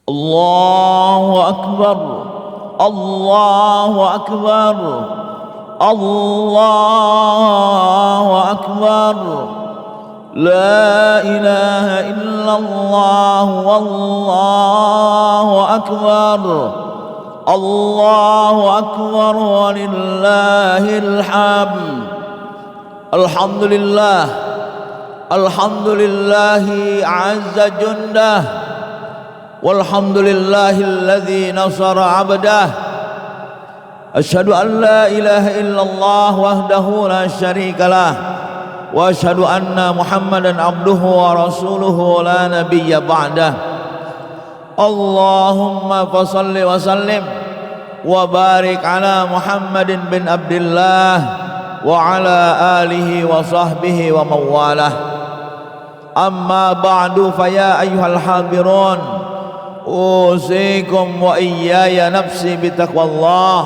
Allahu Akbar, Allahu Akbar, Allahu Akbar. La ilaha illallah, wallahu akbar. Allahu akbar walillahil hamd. Alhamdulillah, alhamdulillahi azza jundah, walhamdulillahilladzi nasara abdah. Asyhadu an la ilaha illallah wahdahu la syarikalah, wa asyhadu anna Muhammadan abduhu wa rasuluhu la nabiyya ba'dah. Allahumma fasalli wa sallim wa barik ala Muhammadin bin Abdillah wa ala alihi wa sahbihi wa mawalah. Amma ba'du, fa ya ayyuhal hadirun, usikum wa iyaya nafsi bitaqwallah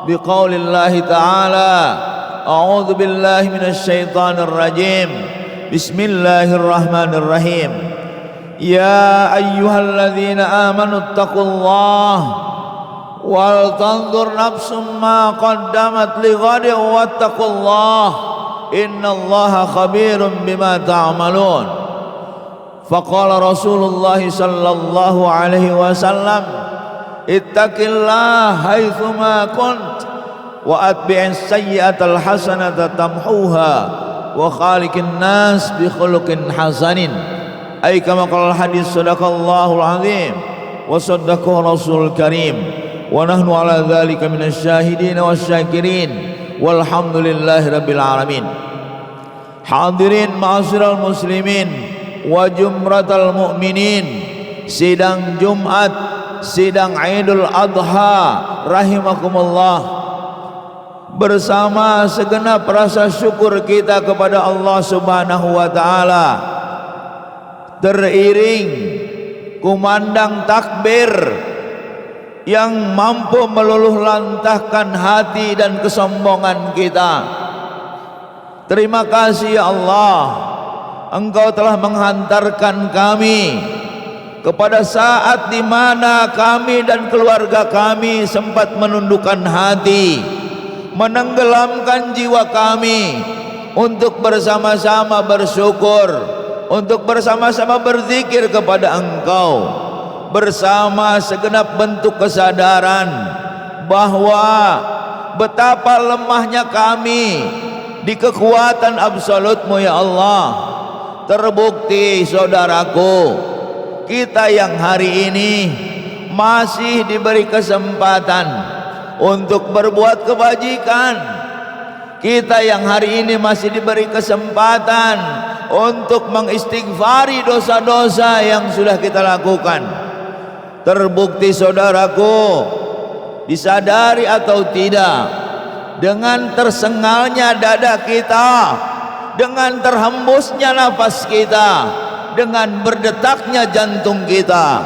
biqaulillahi ta'ala. A'udzu billahi minasy syaithanir rajim. Bismillahirrahmanirrahim. Ya ayyuhalladzina amanu taqullaha wal tanzur nafsum ma qaddamat lighadin wattaqullaha innallaha khabirum bima ta'malun. Faqala Rasulullah sallallahu alaihi wasallam, ittaqillaha haitsuma kunt wa atbi'is sayyi'atal hasanata tamhuha wa khaliqin nas bi khuluqin hasanin. Ay kama qala hadis, sadaqallahul azim wa sadaqa rasul karim wa nahnu ala dzalika minasy syahidin wasyakirin walhamdulillahi rabbil alamin. Hadirin ma'asyiral muslimin wa jumratal mu'minin, sidang Jumat, sidang Idul Adha rahimakumullah. Bersama segenap rasa syukur kita kepada Allah Subhanahu wa taala, teriring kumandang takbir yang mampu meluluh lantahkan hati dan kesombongan kita. Terima kasih ya Allah, Engkau telah menghantarkan kami kepada saat di mana kami dan keluarga kami sempat menundukkan hati, menenggelamkan jiwa kami untuk bersama-sama bersyukur, untuk bersama-sama berzikir kepada Engkau, bersama segenap bentuk kesadaran bahwa betapa lemahnya kami di kekuatan absolut-Mu ya Allah. Terbukti saudaraku, kita yang hari ini masih diberi kesempatan untuk berbuat kebajikan, kita yang hari ini masih diberi kesempatan untuk mengistighfari dosa-dosa yang sudah kita lakukan. Terbukti saudaraku, disadari atau tidak, dengan tersengalnya dada kita, dengan terhembusnya nafas kita, dengan berdetaknya jantung kita,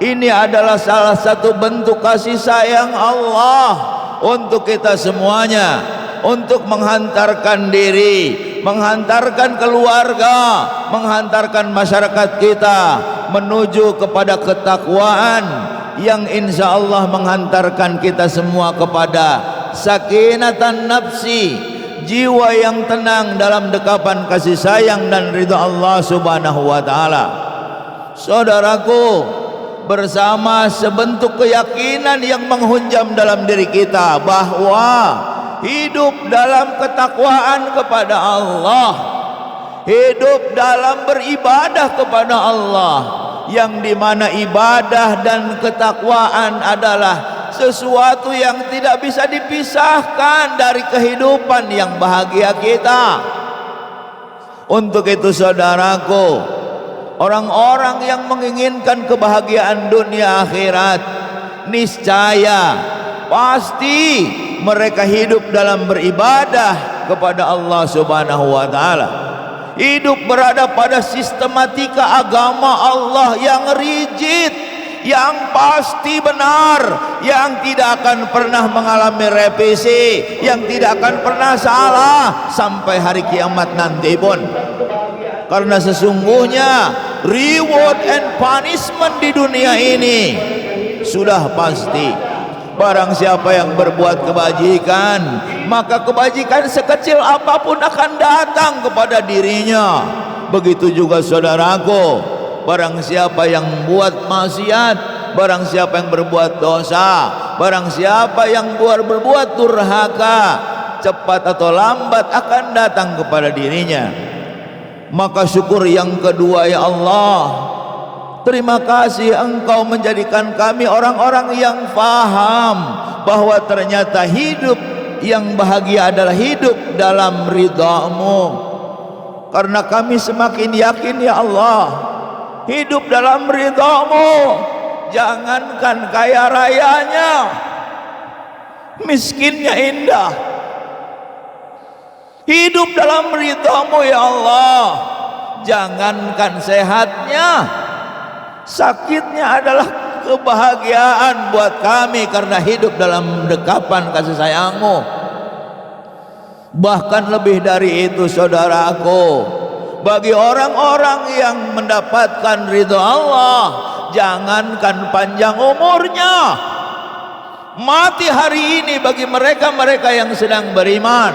ini adalah salah satu bentuk kasih sayang Allah untuk kita semuanya, untuk menghantarkan diri, menghantarkan keluarga, menghantarkan masyarakat kita menuju kepada ketakwaan yang insya Allah menghantarkan kita semua kepada sakinatan nafsi, jiwa yang tenang dalam dekapan kasih sayang dan ridha Allah Subhanahu wa taala. Saudaraku, bersama sebentuk keyakinan yang menghunjam dalam diri kita bahwa hidup dalam ketakwaan kepada Allah, hidup dalam beribadah kepada Allah, yang dimana ibadah dan ketakwaan adalah sesuatu yang tidak bisa dipisahkan dari kehidupan yang bahagia kita. Untuk itu saudaraku, orang-orang yang menginginkan kebahagiaan dunia akhirat, niscaya pasti mereka hidup dalam beribadah kepada Allah Subhanahu wa taala. Hidup berada pada sistematika agama Allah yang rigid, yang pasti benar, yang tidak akan pernah mengalami revisi, yang tidak akan pernah salah sampai hari kiamat nanti pun. Karena sesungguhnya reward and punishment di dunia ini sudah pasti. Barang siapa yang berbuat kebajikan, maka kebajikan sekecil apapun akan datang kepada dirinya. Begitu juga saudaraku, barang siapa yang buat maksiat, barang siapa yang berbuat dosa, barang siapa yang berbuat durhaka, cepat atau lambat akan datang kepada dirinya. Maka syukur yang kedua, ya Allah, terima kasih Engkau menjadikan kami orang-orang yang faham bahwa ternyata hidup yang bahagia adalah hidup dalam ridha-Mu. Karena kami semakin yakin, ya Allah, hidup dalam ridha-Mu, jangankan kaya rayanya, miskinnya indah. Hidup dalam ridha-Mu, ya Allah, jangankan sehatnya, sakitnya adalah kebahagiaan buat kami karena hidup dalam dekapan kasih sayang-Mu. Bahkan lebih dari itu saudaraku, bagi orang-orang yang mendapatkan ridha Allah, jangankan panjang umurnya, mati hari ini bagi mereka-mereka yang sedang beriman,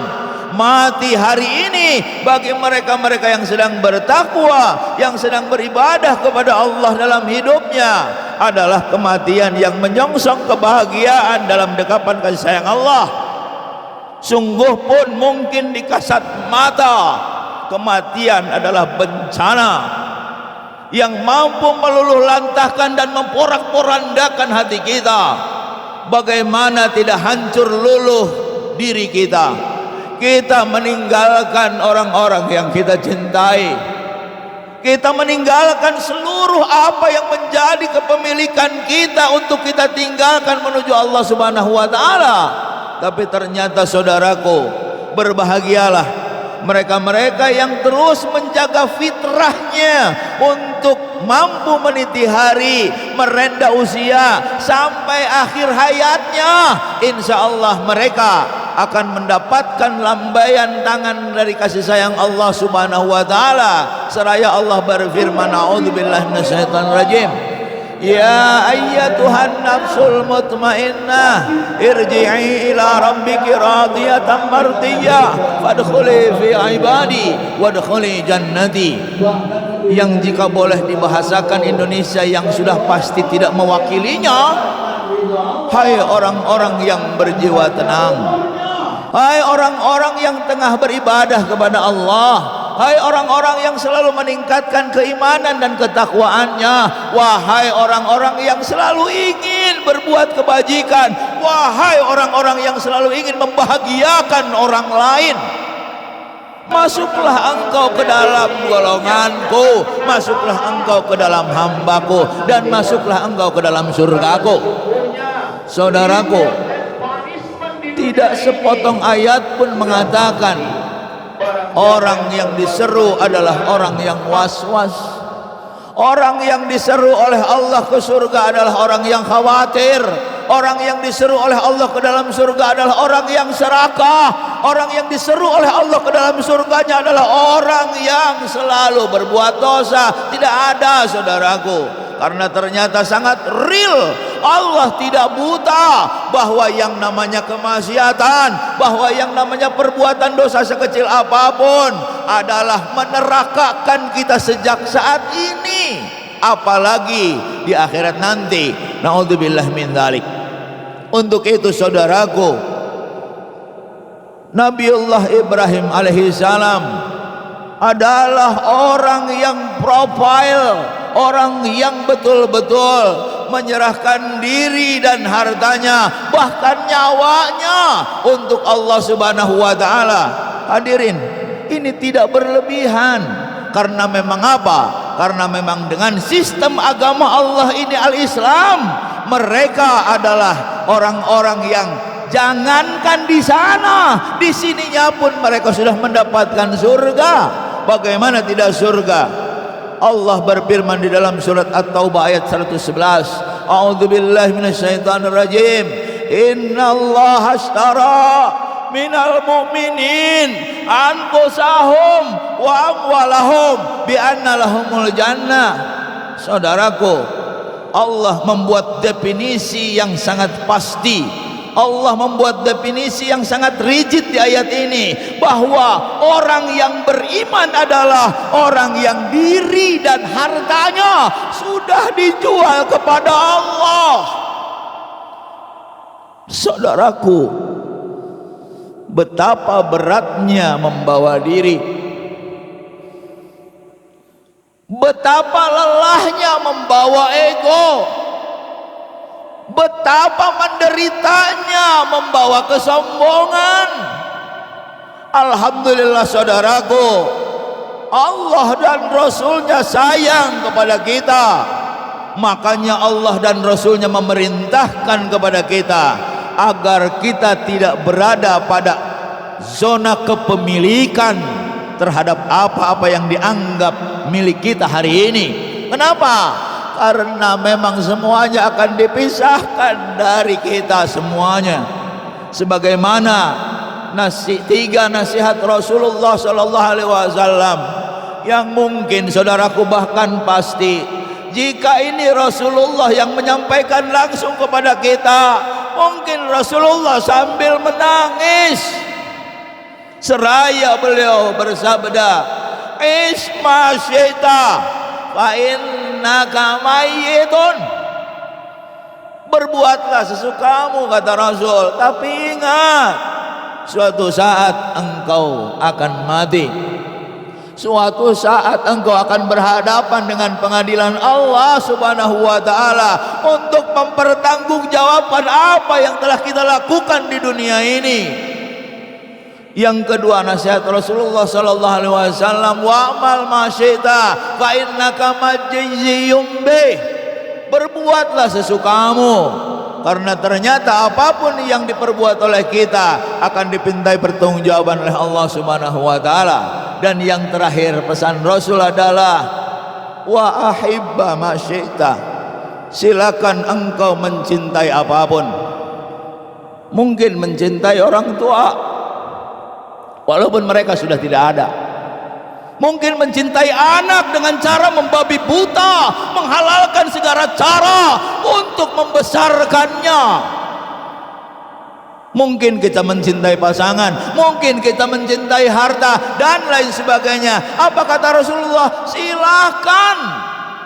mati hari ini bagi mereka-mereka yang sedang bertakwa, yang sedang beribadah kepada Allah dalam hidupnya, adalah kematian yang menyongsong kebahagiaan dalam dekapan kasih sayang Allah. Sungguh pun mungkin di kasat mata kematian adalah bencana yang mampu meluluh lantahkan dan memporak-porandakan hati kita. Bagaimana tidak hancur luluh diri kita? Kita meninggalkan orang-orang yang kita cintai, kita meninggalkan seluruh apa yang menjadi kepemilikan kita untuk kita tinggalkan menuju Allah Subhanahu wa Ta'ala. Tapi ternyata saudaraku, berbahagialah mereka-mereka yang terus menjaga fitrahnya untuk mampu meniti hari, merenda usia sampai akhir hayatnya. Insya Allah mereka akan mendapatkan lambaian tangan dari kasih sayang Allah Subhanahu wa Ta'ala. Seraya Allah berfirman, a'udzubillahi minasyaitonir rajim, ya ayyatuhan nafsul mutmainnah irji'i ila rabbiki radiyatan mardiyah fadkhuli fi ibadi wadkhuli jannati. Yang jika boleh dibahasakan Indonesia yang sudah pasti tidak mewakilinya, hai orang-orang yang berjiwa tenang, hai orang-orang yang tengah beribadah kepada Allah, hai orang-orang yang selalu meningkatkan keimanan dan ketakwaannya, wahai orang-orang yang selalu ingin berbuat kebajikan, wahai orang-orang yang selalu ingin membahagiakan orang lain, masuklah engkau ke dalam golonganku, masuklah engkau ke dalam hambaku, dan masuklah engkau ke dalam surgaku. Saudaraku, tidak sepotong ayat pun mengatakan orang yang diseru adalah orang yang was-was. Orang yang diseru oleh Allah ke surga adalah orang yang khawatir. Orang yang diseru oleh Allah ke dalam surga adalah orang yang serakah. Orang yang diseru oleh Allah ke dalam surganya adalah orang yang selalu berbuat dosa. Tidak ada, saudaraku, karena ternyata sangat real. Allah tidak buta bahwa yang namanya kemaksiatan, bahwa yang namanya perbuatan dosa sekecil apapun adalah menerakakan kita sejak saat ini, apalagi di akhirat nanti. Naudzubillah min dzalik. Untuk itu saudaraku, Nabiullah Ibrahim alaihissalam adalah orang yang profil, orang yang betul-betul menyerahkan diri dan hartanya, bahkan nyawanya untuk Allah Subhanahu wa Ta'ala. Hadirin, ini tidak berlebihan. Karena memang apa? Karena memang dengan sistem agama Allah ini, al-Islam, mereka adalah orang-orang yang jangankan di sana, di sininya pun mereka sudah mendapatkan surga. Bagaimana tidak surga? Allah berfirman di dalam surat At-Taubah ayat 111, a'udzubillahi minasyaitonir rajim, innallaha ashtara minal mu'minin anfusahum wa amwalahum bi anna lahumul jannah. Saudaraku, Allah membuat definisi yang sangat pasti. Allah membuat definisi yang sangat rigid di ayat ini, bahwa orang yang beriman adalah orang yang diri dan hartanya sudah dijual kepada Allah. Saudaraku, betapa beratnya membawa diri, betapa lelahnya membawa ego, betapa menderitanya membawa kesombongan. Alhamdulillah saudaraku, Allah dan Rasulnya sayang kepada kita. Makanya Allah dan Rasulnya memerintahkan kepada kita agar kita tidak berada pada zona kepemilikan terhadap apa-apa yang dianggap milik kita hari ini. Kenapa? Karena memang semuanya akan dipisahkan dari kita semuanya. Sebagaimana tiga nasihat Rasulullah sallallahu alaihi wasallam yang mungkin saudaraku bahkan pasti jika ini Rasulullah yang menyampaikan langsung kepada kita, mungkin Rasulullah sambil menangis seraya beliau bersabda, "Isma syaita fa innaka mayyitun." Berbuatlah sesukamu kata Rasul, tapi ingat suatu saat engkau akan mati. Suatu saat engkau akan berhadapan dengan pengadilan Allah Subhanahu wa taala untuk mempertanggungjawabkan apa yang telah kita lakukan di dunia ini. Yang kedua nasihat Rasulullah sallallahu alaihi wasallam, wa'mal ma syi'ta fa innaka majziyum bih. Berbuatlah sesukamu, karena ternyata apapun yang diperbuat oleh kita akan dipintai pertanggungjawaban oleh Allah Subhanahu wa taala. Dan yang terakhir pesan Rasul adalah wa ahibba ma syi'ta. Silakan engkau mencintai apapun. Mungkin mencintai orang tua walaupun mereka sudah tidak ada. Mungkin mencintai anak dengan cara membabi buta, menghalalkan segala cara untuk membesarkannya. Mungkin kita mencintai pasangan, mungkin kita mencintai harta dan lain sebagainya. Apa kata Rasulullah? Silakan.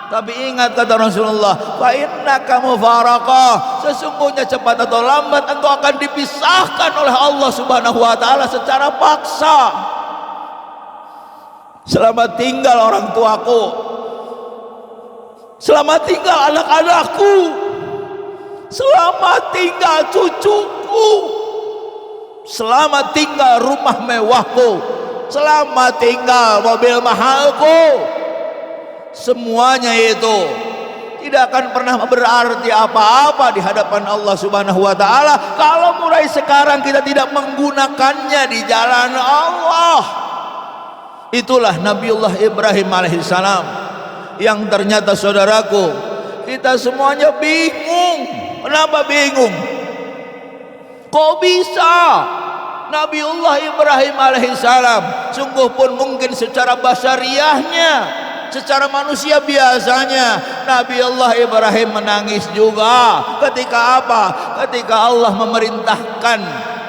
Tapi ingat kata Rasulullah, fa innaka mufaraqah. Sesungguhnya cepat atau lambat engkau akan dipisahkan oleh Allah Subhanahu wa taala secara paksa. Selamat tinggal orang tuaku, selamat tinggal anak-anakku, selamat tinggal cucuku, selamat tinggal rumah mewahku, selamat tinggal mobil mahalku. Semuanya itu tidak akan pernah berarti apa-apa di hadapan Allah Subhanahu wa taala kalau mulai sekarang kita tidak menggunakannya di jalan Allah. Itulah Nabiullah Ibrahim alaihissalam yang ternyata saudaraku kita semuanya bingung. Kenapa bingung? Kok bisa Nabiullah Ibrahim alaihissalam sungguh pun mungkin secara basariahnya, secara manusia biasanya Nabiullah Ibrahim menangis juga ketika apa? Ketika Allah memerintahkan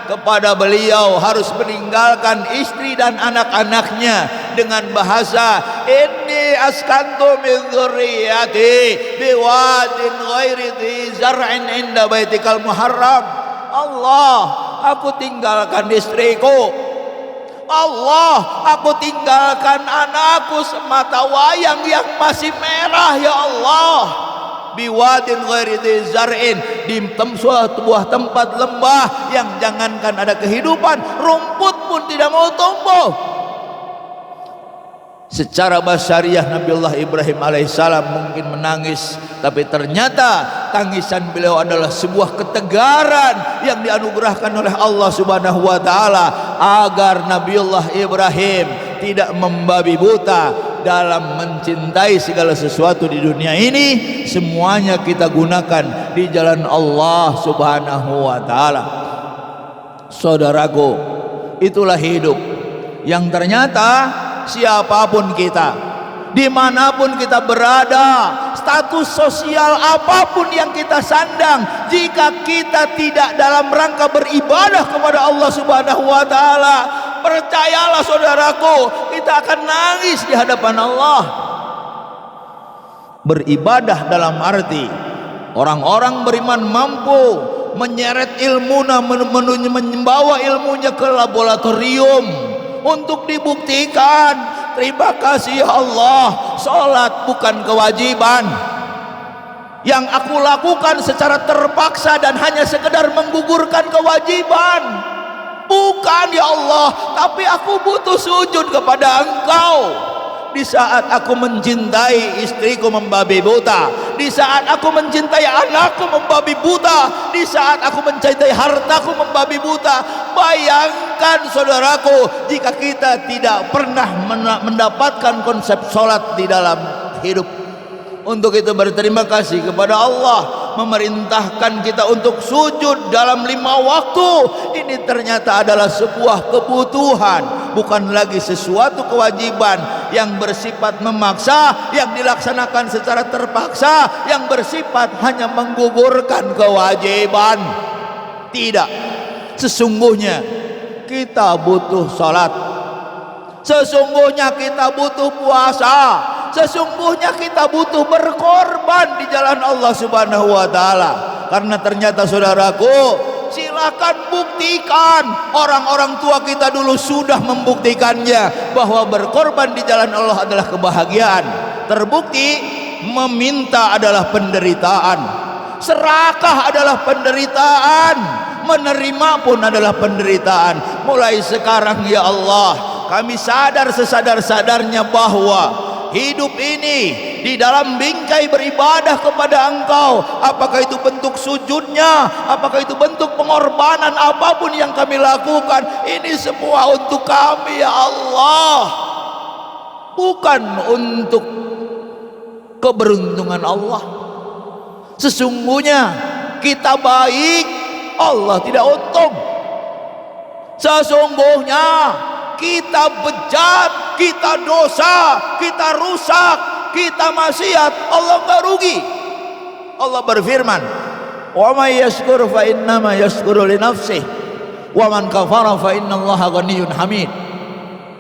kepada beliau harus meninggalkan istri dan anak-anaknya dengan bahasa inni askantu min dzurriyyati biwadin ghairi dzi zar'in inda baitikal muharram. Allah, aku tinggalkan istriku. Allah, aku tinggalkan anakku semata wayang yang masih merah ya Allah. Biwadin ghairi dzi zar'in, di sebuah tempat lembah yang jangankan ada kehidupan, rumput pun tidak mau tumbuh. Secara basyariah Nabiullah Ibrahim alaihissalam mungkin menangis, tapi ternyata tangisan beliau adalah sebuah ketegaran yang dianugerahkan oleh Allah Subhanahu wa taala agar Nabiullah Ibrahim tidak membabi buta dalam mencintai segala sesuatu di dunia ini. Semuanya kita gunakan di jalan Allah Subhanahu wa taala. Saudaraku, itulah hidup yang ternyata siapapun kita, dimanapun kita berada, status sosial apapun yang kita sandang, jika kita tidak dalam rangka beribadah kepada Allah Subhanahu wa Ta'ala, percayalah saudaraku, kita akan nangis di hadapan Allah. Beribadah dalam arti orang-orang beriman mampu menyeret ilmunya, membawa ilmunya ke laboratorium untuk dibuktikan. Terima kasih ya Allah, sholat bukan kewajiban. Yang aku lakukan secara terpaksa dan hanya sekedar menggugurkan kewajiban. Bukan ya Allah, tapi aku butuh sujud kepada Engkau. Di saat aku mencintai istriku membabi buta, di saat aku mencintai anakku membabi buta, di saat aku mencintai hartaku membabi buta. Bayangkan saudaraku, jika kita tidak pernah mendapatkan konsep sholat di dalam hidup. Untuk itu berterima kasih kepada Allah, memerintahkan kita untuk sujud dalam 5 waktu. Ini ternyata adalah sebuah kebutuhan, bukan lagi sesuatu kewajiban yang bersifat memaksa, yang dilaksanakan secara terpaksa, yang bersifat hanya menggugurkan kewajiban. Tidak, sesungguhnya kita butuh salat, sesungguhnya kita butuh puasa, sesungguhnya kita butuh berkorban di jalan Allah Subhanahu wa Ta'ala. Karena ternyata saudaraku, silakan buktikan, orang-orang tua kita dulu sudah membuktikannya bahwa berkorban di jalan Allah adalah kebahagiaan. Terbukti, meminta adalah penderitaan, serakah adalah penderitaan, menerima pun adalah penderitaan. Mulai sekarang ya Allah, kami sadar sesadar-sadarnya bahwa hidup ini di dalam bingkai beribadah kepada Engkau, apakah itu bentuk sujudnya, apakah itu bentuk pengorbanan apapun yang kami lakukan, ini semua untuk kami ya Allah, bukan untuk keberuntungan Allah. Sesungguhnya kita baik, Allah tidak untung. Sesungguhnya kita bejat, kita dosa, kita rusak, kita maksiat, Allah enggak rugi. Allah berfirman, "Wa may yashkur fa innama yashkuru li nafsihi, wa man kafara fa innallaha ghaniyyun hamid."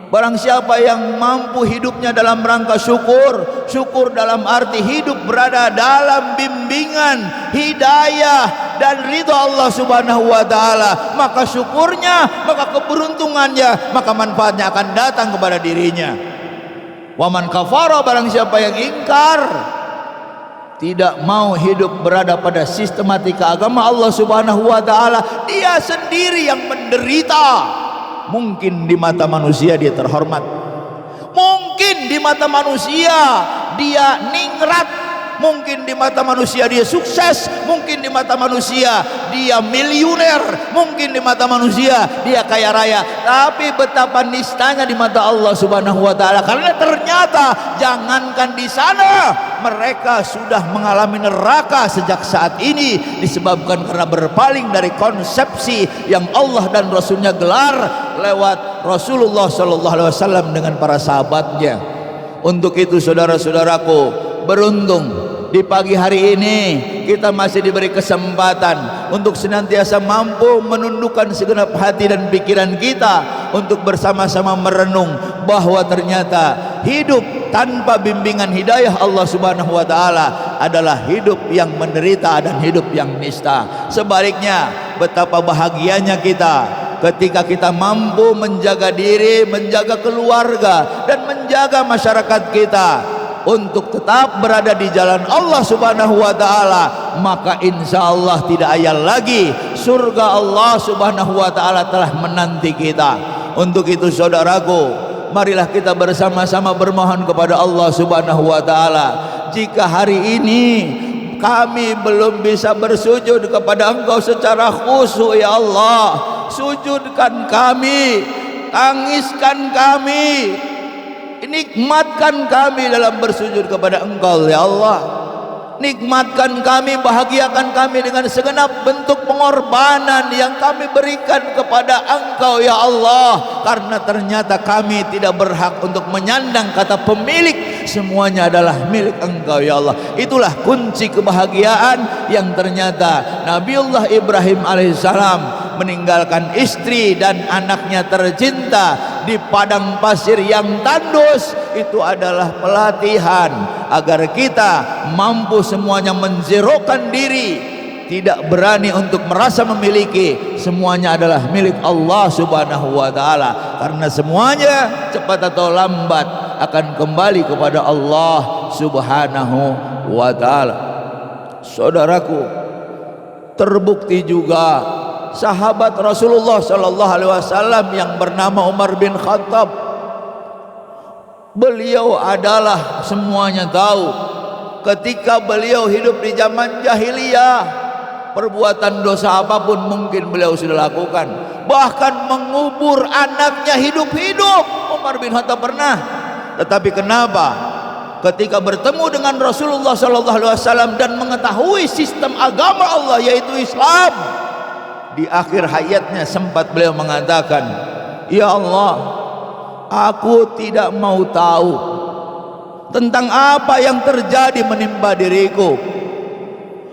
Barang siapa yang mampu hidupnya dalam rangka syukur, syukur dalam arti hidup berada dalam bimbingan, hidayah dan ridha Allah Subhanahu wa Ta'ala, maka syukurnya, maka keberuntungannya, maka manfaatnya akan datang kepada dirinya. Wa man kafara, barang siapa yang ingkar, tidak mau hidup berada pada sistematika agama Allah Subhanahu wa Ta'ala, dia sendiri yang menderita. Mungkin di mata manusia dia terhormat, mungkin di mata manusia dia ningrat, mungkin di mata manusia dia sukses, mungkin di mata manusia dia miliuner, mungkin di mata manusia dia kaya raya, tapi betapa nistanya di mata Allah Subhanahu wa Ta'ala, karena ternyata jangankan di sana, mereka sudah mengalami neraka sejak saat ini disebabkan karena berpaling dari konsepsi yang Allah dan Rasulnya gelar lewat Rasulullah Sallallahu Alaihi Wasallam dengan para sahabatnya. Untuk itu saudara-saudaraku, beruntung di pagi hari ini kita masih diberi kesempatan untuk senantiasa mampu menundukkan segenap hati dan pikiran kita untuk bersama-sama merenung bahwa ternyata hidup tanpa bimbingan hidayah Allah Subhanahu wa Ta'ala adalah hidup yang menderita dan hidup yang nista. Sebaliknya, betapa bahagianya kita ketika kita mampu menjaga diri, menjaga keluarga, dan menjaga masyarakat kita untuk tetap berada di jalan Allah Subhanahu wa Ta'ala, maka insya Allah tidak ayal lagi, surga Allah Subhanahu wa Ta'ala telah menanti kita. Untuk itu saudaraku, marilah kita bersama-sama bermohon kepada Allah Subhanahu wa Ta'ala. Jika hari ini kami belum bisa bersujud kepada Engkau secara khusyuk ya Allah, sujudkan kami, tangiskan kami, nikmatkan kami dalam bersujud kepada Engkau ya Allah. Nikmatkan kami, bahagiakan kami dengan segenap bentuk pengorbanan yang kami berikan kepada Engkau ya Allah. Karena ternyata kami tidak berhak untuk menyandang kata pemilik, semuanya adalah milik Engkau ya Allah. Itulah kunci kebahagiaan yang ternyata Nabiullah Ibrahim alaihissalam meninggalkan istri dan anaknya tercinta di padang pasir yang tandus. Itu adalah pelatihan agar kita mampu semuanya menzerokan diri, tidak berani untuk merasa memiliki. Semuanya adalah milik Allah subhanahu wa ta'ala, karena semuanya cepat atau lambat akan kembali kepada Allah subhanahu wa ta'ala. Saudaraku, terbukti juga sahabat Rasulullah sallallahu alaihi wasallam yang bernama Umar bin Khattab. Beliau adalah, semuanya tahu, ketika beliau hidup di zaman jahiliyah, perbuatan dosa apapun mungkin beliau sudah lakukan. Bahkan mengubur anaknya hidup-hidup Umar bin Khattab pernah. Tetapi kenapa ketika bertemu dengan Rasulullah sallallahu alaihi wasallam dan mengetahui sistem agama Allah yaitu Islam, di akhir hayatnya sempat beliau mengatakan, "Ya Allah, aku tidak mau tahu tentang apa yang terjadi menimpa diriku.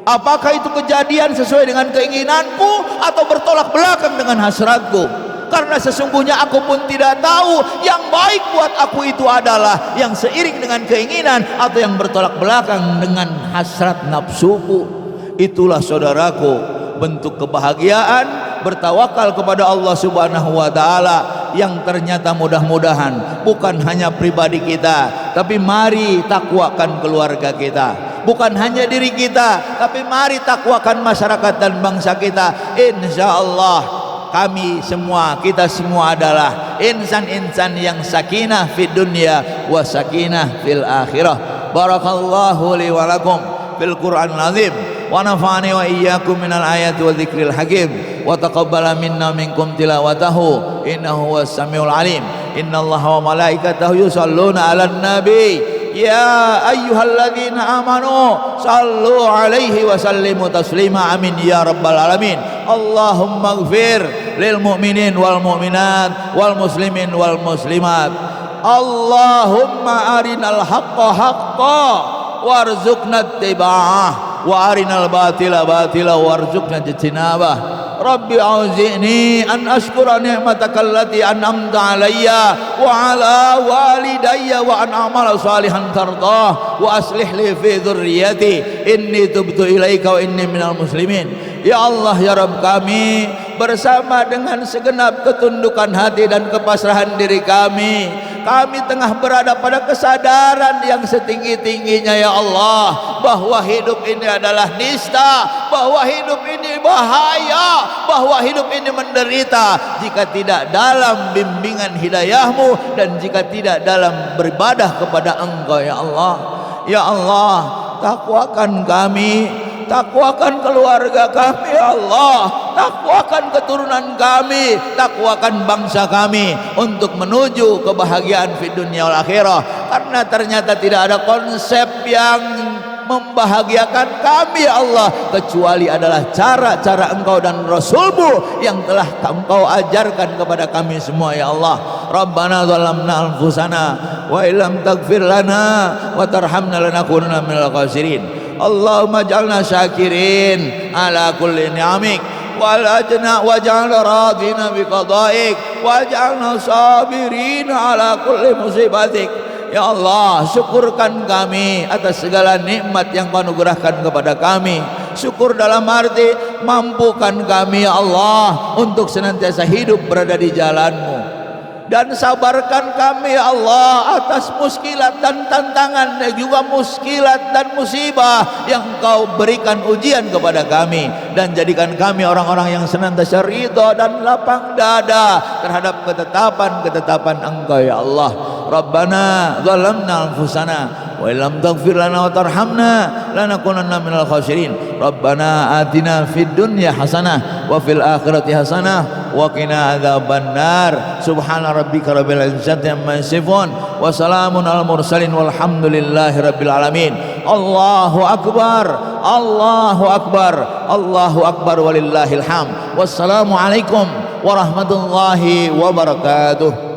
Apakah itu kejadian sesuai dengan keinginanku atau bertolak belakang dengan hasratku? Karena sesungguhnya aku pun tidak tahu yang baik buat aku itu adalah yang seiring dengan keinginan atau yang bertolak belakang dengan hasrat nafsuku." Itulah saudaraku bentuk kebahagiaan bertawakal kepada Allah subhanahu wa ta'ala, yang ternyata mudah-mudahan bukan hanya pribadi kita, tapi mari takwakan keluarga kita. Bukan hanya diri kita, tapi mari takwakan masyarakat dan bangsa kita. Insya Allah kami semua, kita semua adalah insan-insan yang sakinah fid dunya wa sakinah fil akhirah. Barakallahu li wa lakum fil Qur'anil azim, wa nafa'ani wa iyyakum minal ayati wa dzikril hakim, wa taqabbala minna minkum tilawatahu innahu was samiul alim. Innallaha wa malaikatahu yusalluna 'alan nabi ya ayyuhalladzina amanu sallu 'alaihi wa sallimu taslima. Amin ya rabbal alamin. Allahumma ighfir lil mu'minin wal mu'minat wal muslimin wal muslimat. Allahumma arinal haqqa haqqan warzuqna ittiba'ah wa arinal batila batila warzuqna ijtinabah. Rabbi auzi'ni an ashkura ni'mataka allati an'amta alayya wa ala walidayya wa an a'mala salihan tardah wa aslih li fi dhurriyyati inni tubtu ilaika wa inni minal muslimin. Ya Allah ya Rabb kami, bersama dengan segenap ketundukan hati dan kepasrahan diri kami tengah berada pada kesadaran yang setinggi-tingginya ya Allah, bahwa hidup ini adalah nista, bahwa hidup ini bahaya, bahwa hidup ini menderita jika tidak dalam bimbingan hidayahmu dan jika tidak dalam beribadah kepada Engkau ya Allah. Ya Allah, takwakan kami, takwakan keluarga kami ya Allah, takwakan keturunan kami, takwakan bangsa kami untuk menuju kebahagiaan di dunia wal akhirah. Karena ternyata tidak ada konsep yang membahagiakan kami ya Allah kecuali adalah cara-cara Engkau dan Rasulmu yang telah Engkau ajarkan kepada kami semua ya Allah. Rabbana zalamna anfusana wa illam taghfir lana wa tarhamna lanakunanna minal khasirin. Allahumma ij'alna syakirin ala kulli ni'amik waj'alna radina bi qada'ik waj'alna sabirin ala kulli musibatik. Ya Allah, syukurkan kami atas segala nikmat yang Kau anugerahkan kepada kami. Syukur dalam arti mampukan kami ya Allah untuk senantiasa hidup berada di jalan-Mu, dan sabarkan kami ya Allah atas muskilat dan tantangan dan juga muskilat dan musibah yang Kau berikan ujian kepada kami, dan jadikan kami orang-orang yang senantiasa ridha dan lapang dada terhadap ketetapan Engkau ya Allah. Rabbana zalamna anfusana wa illam taghfir lana wa tarhamna lanakunanna minal khasirin. Rabbana atina fid dunya hasanah wa fil akhirati hasanah wa qina adzabannar. Subhana rabbika rabbil izzati amma yasifun wa salamun alal mursalin walhamdulillahi rabbil alamin. Allahu akbar, Allahu akbar, Allahu akbar walillahil hamd. Wassalamu alaikum warahmatullahi wabarakatuh.